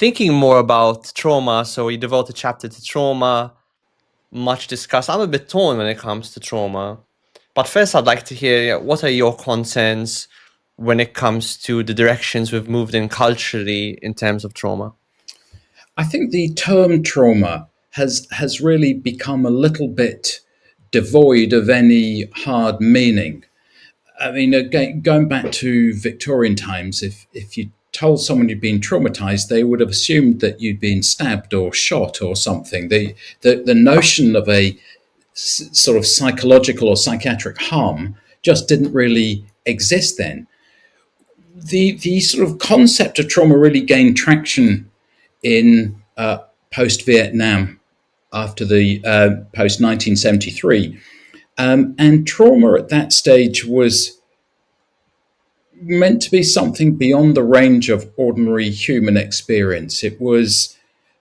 thinking more about trauma. So we devote a chapter to trauma, much discussed. I'm a bit torn when it comes to trauma. But first, I'd like to hear, what are your concerns when it comes to the directions we've moved in culturally in terms of trauma? I think the term trauma has really become a little bit devoid of any hard meaning. I mean, again, going back to Victorian times, if you told someone you'd been traumatized, they would have assumed that you'd been stabbed or shot or something. The notion of a sort of psychological or psychiatric harm just didn't really exist then. The sort of concept of trauma really gained traction in post-Vietnam after the post-1973. And trauma at that stage was meant to be something beyond the range of ordinary human experience. It was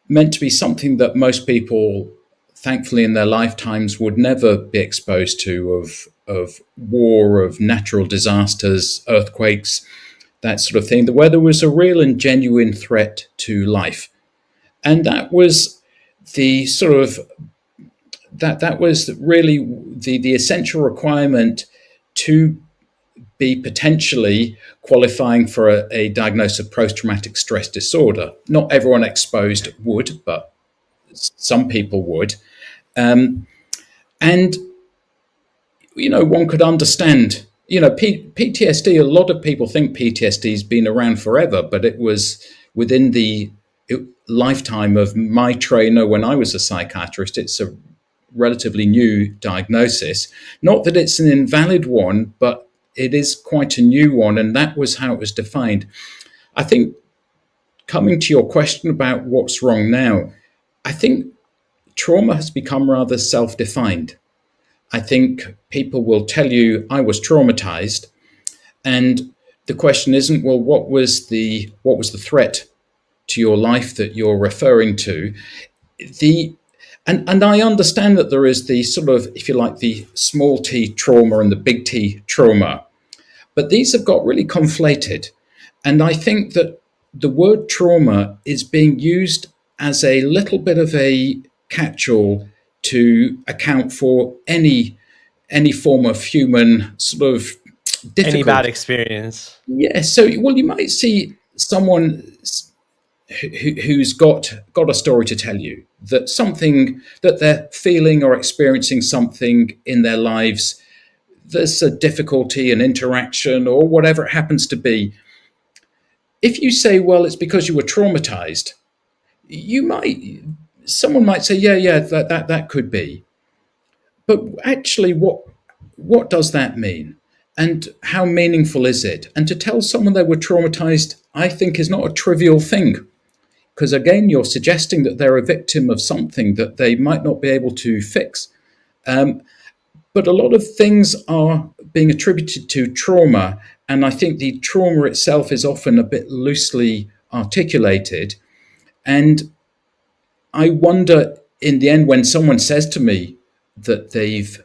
meant to be something that most people, thankfully, in their lifetimes would never be exposed to, of war, of natural disasters, earthquakes, that sort of thing, where there was a real and genuine threat to life. And that was the sort of that was really the essential requirement to be potentially qualifying for a diagnosis of post-traumatic stress disorder. Not everyone exposed would, but some people would. And, one could understand, PTSD, a lot of people think PTSD has been around forever, but it was within the lifetime of my trainer when I was a psychiatrist. It's a relatively new diagnosis. Not that it's an invalid one, but it is quite a new one, and that was how it was defined. I think, coming to your question about what's wrong now, I think trauma has become rather self-defined. I think people will tell you, I was traumatized, and the question isn't, well, what was the threat to your life that you're referring to? And I understand that there is the sort of, if you like, the small t trauma and the big T trauma, but these have got really conflated. And I think that the word trauma is being used as a little bit of a catch-all to account for any form of human sort of difficulty. Any bad experience. Yeah, so, well, you might see someone who's got a story to tell you, that they're feeling or experiencing something in their lives. There's a difficulty, an interaction, or whatever it happens to be. If you say, well, it's because you were traumatized, someone might say, yeah, that could be. But actually, what does that mean? And how meaningful is it? And to tell someone they were traumatized, I think, is not a trivial thing. Because again, you're suggesting that they're a victim of something that they might not be able to fix. But a lot of things are being attributed to trauma, and I think the trauma itself is often a bit loosely articulated. And I wonder, in the end, when someone says to me that they've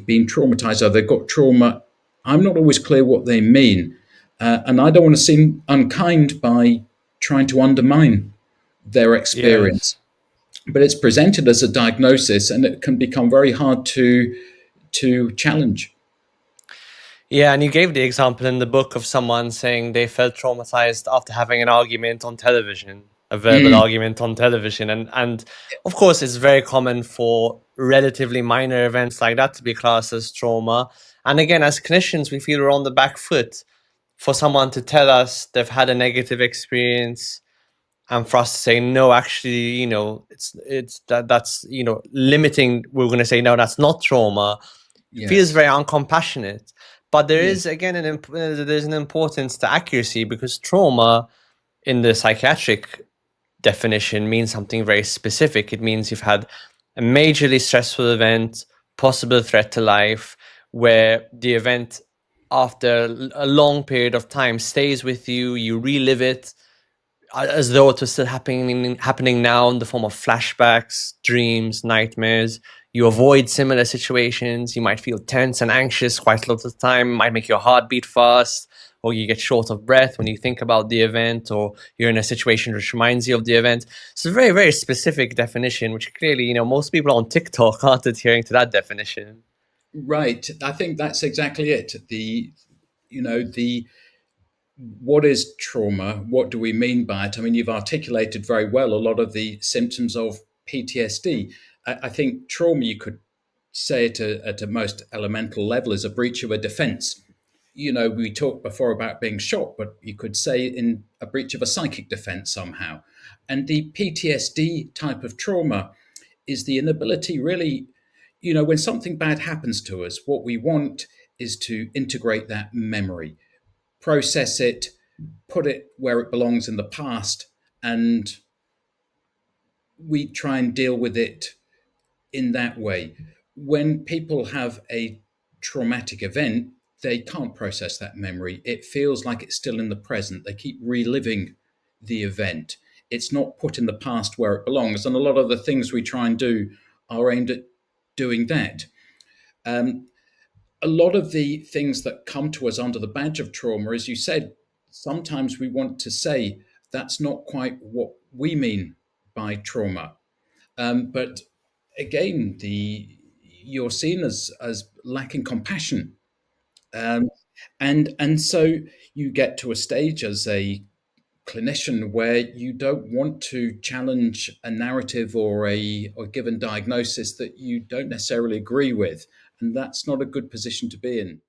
been traumatized or they've got trauma, I'm not always clear what they mean, and I don't want to seem unkind by trying to undermine their experience. Yes. But it's presented as a diagnosis, and it can become very hard to challenge. Yeah, and you gave the example in the book of someone saying they felt traumatized after having an argument on television, a verbal argument on television. And of course, it's very common for relatively minor events like that to be classed as trauma. And again, as clinicians, we feel we're on the back foot for someone to tell us they've had a negative experience, and for us to say, no, actually, that's limiting. We're going to say, no, that's not trauma. Yes. Feels very uncompassionate. But there is, again, there's an importance to accuracy, because trauma in the psychiatric definition means something very specific. It means you've had a majorly stressful event, possible threat to life, where the event, after a long period of time, stays with you, you relive it as though it was still happening now in the form of flashbacks, dreams, nightmares. You avoid similar situations. You might feel tense and anxious quite a lot of the time. It might make your heart beat fast. or you get short of breath when you think about the event, or you're in a situation which reminds you of the event. It's a very, very specific definition, which clearly, most people on TikTok aren't adhering to that definition. Right. I think that's exactly it. The what is trauma? What do we mean by it? I mean, you've articulated very well a lot of the symptoms of PTSD. I think trauma, you could say it at a most elemental level, is a breach of a defense. We talked before about being shot, but you could say in a breach of a psychic defense somehow. And the PTSD type of trauma is the inability, really, when something bad happens to us, what we want is to integrate that memory, process it, put it where it belongs in the past, and we try and deal with it in that way. When people have a traumatic event, they can't process that memory. It feels like it's still in the present. They keep reliving the event. It's not put in the past where it belongs. And a lot of the things we try and do are aimed at doing that. Um, a lot of the things that come to us under the badge of trauma, as you said, sometimes we want to say that's not quite what we mean by trauma. But again, the you're seen as lacking compassion, um, and so you get to a stage as a clinician where you don't want to challenge a narrative or a given diagnosis that you don't necessarily agree with, and that's not a good position to be in.